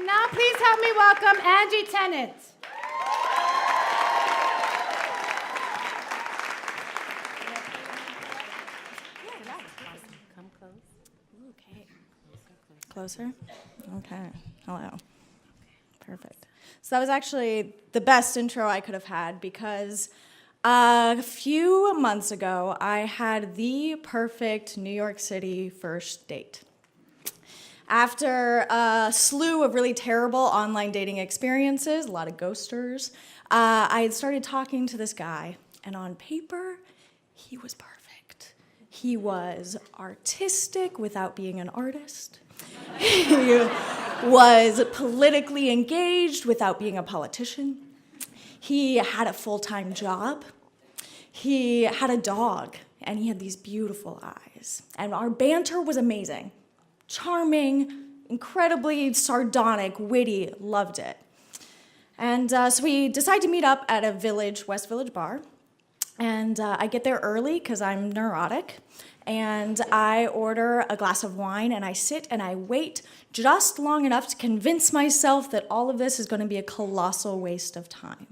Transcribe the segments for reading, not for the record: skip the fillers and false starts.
now please help me welcome Angie Tennant. Come close. Okay. Closer? Okay. Hello. Perfect. So that was actually the best intro I could have had because a few months ago, I had the perfect New York City first date. After a slew of really terrible online dating experiences, a lot of ghosters, I had started talking to this guy, and on paper, he was perfect. He was artistic without being an artist. He was politically engaged without being a politician. He had a full-time job. He had a dog, and he had these beautiful eyes. And our banter was amazing. Charming, incredibly sardonic, witty, loved it. And so we decide to meet up at a West Village bar. And I get there early because I'm neurotic. And I order a glass of wine, and I sit and I wait just long enough to convince myself that all of this is going to be a colossal waste of time.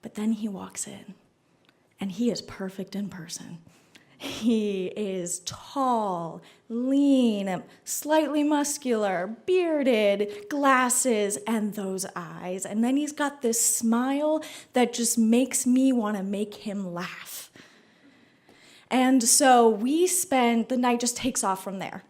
But then he walks in, and he is perfect in person. He is tall, lean, slightly muscular, bearded, glasses, and those eyes. And then he's got this smile that just makes me want to make him laugh. And so the night just takes off from there.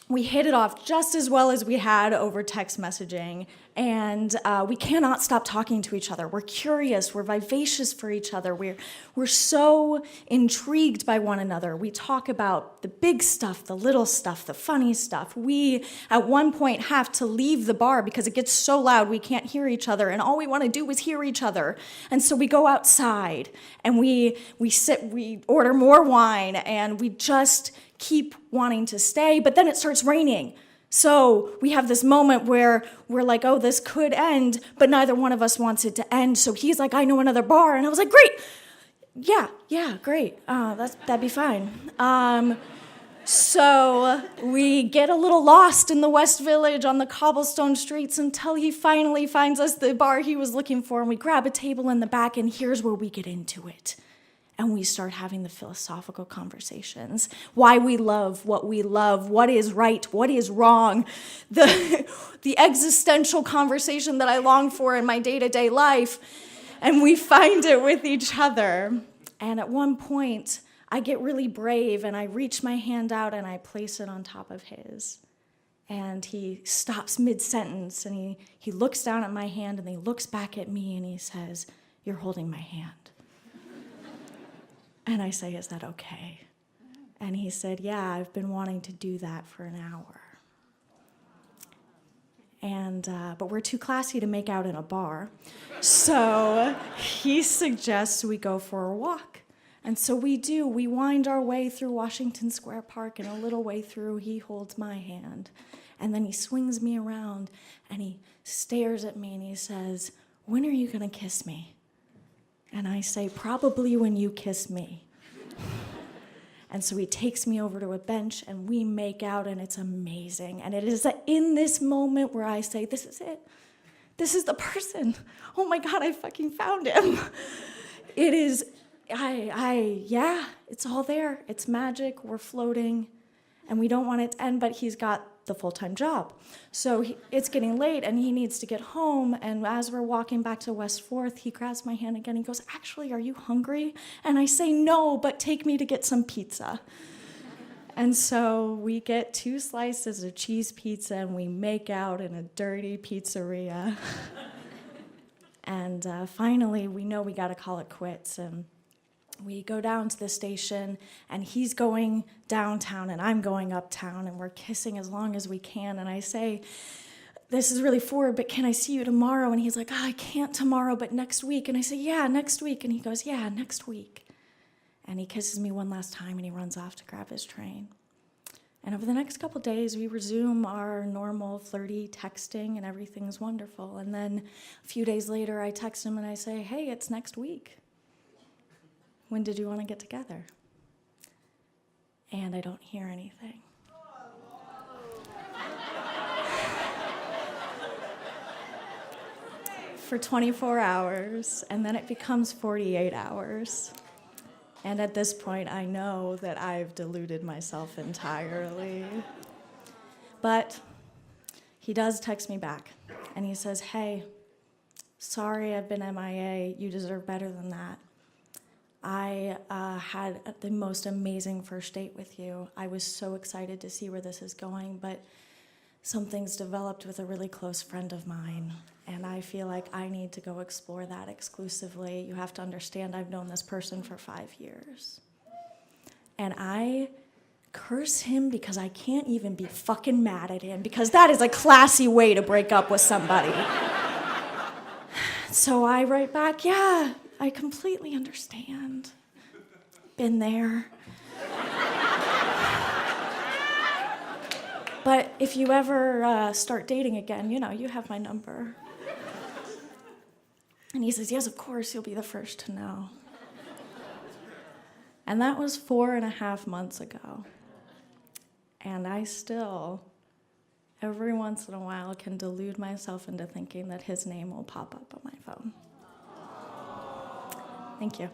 We hit it off just as well as we had over text messaging, and we cannot stop talking to each other. We're curious, we're vivacious for each other, we're so intrigued by one another. We talk about the big stuff, the little stuff, the funny stuff. We, at one point, have to leave the bar because it gets so loud we can't hear each other, and all we want to do is hear each other. And so we go outside, and we order more wine, and we just keep wanting to stay, but then it starts raining. So we have this moment where we're like, oh, this could end, but neither one of us wants it to end. So he's like, I know another bar. And I was like, great. Yeah, great. That'd be fine. So we get a little lost in the West Village on the cobblestone streets until he finally finds us the bar he was looking for, and we grab a table in the back, and here's where we get into it. And we start having the philosophical conversations. Why we love, what is right, what is wrong. The existential conversation that I long for in my day-to-day life. And we find it with each other. And at one point, I get really brave and I reach my hand out and I place it on top of his. And he stops mid-sentence and he looks down at my hand and he looks back at me and he says, "You're holding my hand." And I say, "Is that okay?" And he said, "Yeah, I've been wanting to do that for an hour." And but we're too classy to make out in a bar. So he suggests we go for a walk. And so we do. We wind our way through Washington Square Park, and a little way through, he holds my hand. And then he swings me around, and he stares at me, and he says, "When are you going to kiss me?" And I say, "Probably when you kiss me." And so he takes me over to a bench, and we make out, and it's amazing. And it is in this moment where I say, this is it. This is the person. Oh my God, I fucking found him. It is, yeah, it's all there. It's magic, we're floating, and we don't want it to end, but he's got the full-time job. So it's getting late, and he needs to get home, and as we're walking back to West 4th, he grabs my hand again. He goes, "Actually, are you hungry?" And I say, "No, but take me to get some pizza." And so we get 2 slices of cheese pizza, and we make out in a dirty pizzeria. And finally, we know we got to call it quits, and we go down to the station, and he's going downtown, and I'm going uptown, and we're kissing as long as we can. And I say, "This is really forward, but can I see you tomorrow?" And he's like, "Oh, I can't tomorrow, but next week." And I say, "Yeah, next week." And he goes, "Yeah, next week." And he kisses me one last time, and he runs off to grab his train. And over the next couple days, we resume our normal flirty texting, and everything's wonderful. And then a few days later, I text him, and I say, "Hey, it's next week. When did you want to get together?" And I don't hear anything. for 24 hours, and then it becomes 48 hours. And at this point, I know that I've deluded myself entirely. But he does text me back, and he says, hey, sorry I've been MIA. You deserve better than that. I had the most amazing first date with you. I was so excited to see where this is going, but something's developed with a really close friend of mine, and I feel like I need to go explore that exclusively. You have to understand I've known this person for 5 years. And I curse him because I can't even be fucking mad at him, because that is a classy way to break up with somebody. So I write back, yeah, I completely understand. Been there. But if you ever start dating again, you have my number. And he says, yes, of course, you'll be the first to know. And that was 4.5 months ago. And I still, every once in a while, can delude myself into thinking that his name will pop up on my phone. Thank you.